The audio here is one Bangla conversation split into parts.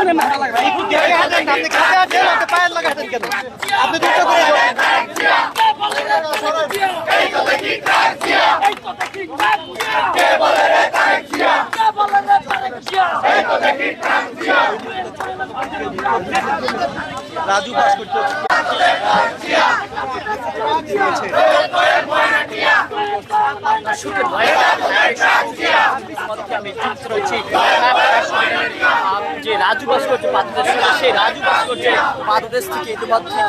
শুনে মাথা লাগবে একটু দেখে হাতেন আপনি কাছে আছেন আপনি পায়ের লাগাতেন কেন আপনি দুটো করে এই তো দেখি ট্রাকজিয়া এই তো দেখি ট্রাকজিয়া কে বলে রে ট্রাকজিয়া কে বলে রে ট্রাকজিয়া এই তো দেখি ট্রাকজিয়া রাজু পাস করতে ট্রাকজিয়া শুকে ভয় ট্রাকজিয়া আমি যুক্ত রয়েছি যে রাজু বাস করছে পাদদেশ সেই রাজু বাস করছে পাদদেশ থেকে ইতিমধ্যে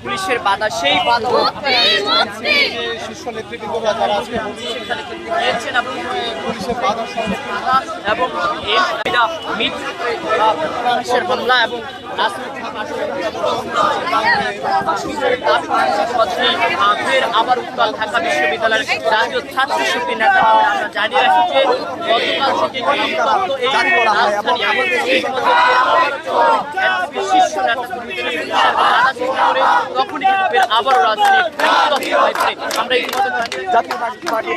পুলিশের বাধা সেই বাধা শীর্ষ নেতৃবৃন্দরা যারা আজকে গিয়েছেন পুলিশের বাধা এবং পুলিশের হামলা এবং আবার উত্তাল ঢাকা বিশ্ববিদ্যালয়ের জাতীয় ছাত্র শক্তি নেতা আমরা জানিয়ে রাখি যে গতকাল থেকে শীর্ষ নেতা তখনই কিন্তু আবারও রাজধানী আমরা জাতীয় পার্টি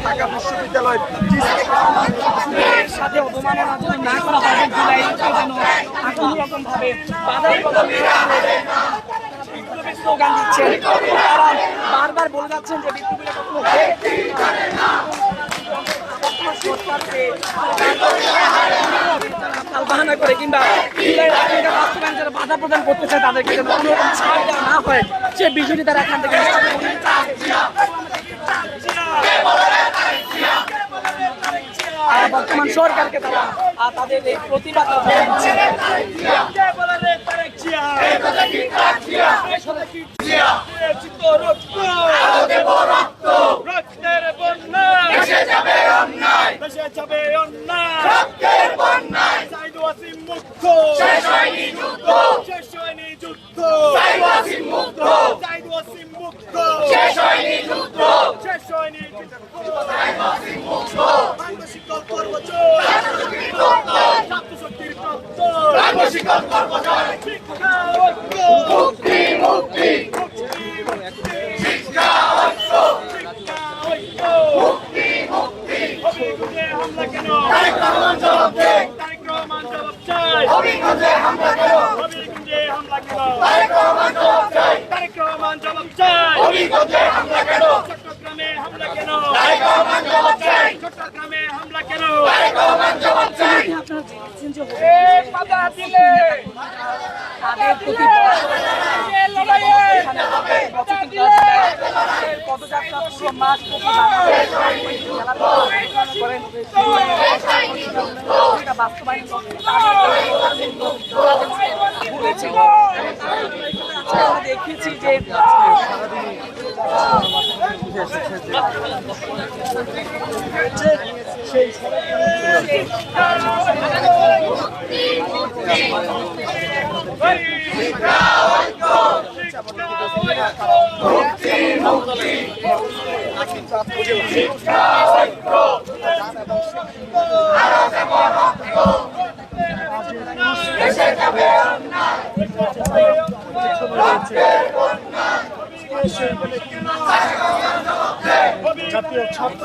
ঢাকা বিশ্ববিদ্যালয়ের সাথে অবমাননা যদি না করা হয় যেন কোনো রকম ভাবে বিপ্লবী স্লোগান দিচ্ছেন তারা বারবার বলে যাচ্ছেন যে বিপ্লবীরা বাহানা করে কিংবা বাস্তবায়ন যারা বাধা প্রদান করতে চায় তাদেরকে যেন কোনো রকম ছাড় দেওয়া না হয় সে বিষয়টি তারা এখান থেকে বর্তমান সরকারকে তারা তাদের এই প্রতিবাদ বাস্তবায়ন দেখেছি যে জাতীয় ছাত্র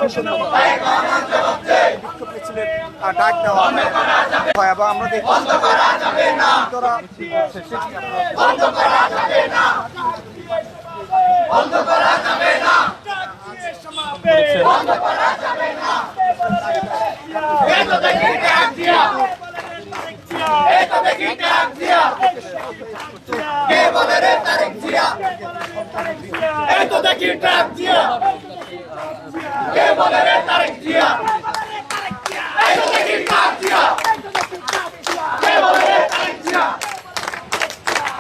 ডাক দেওয়া হয় এবং আমরা দেখি Tareq Zia!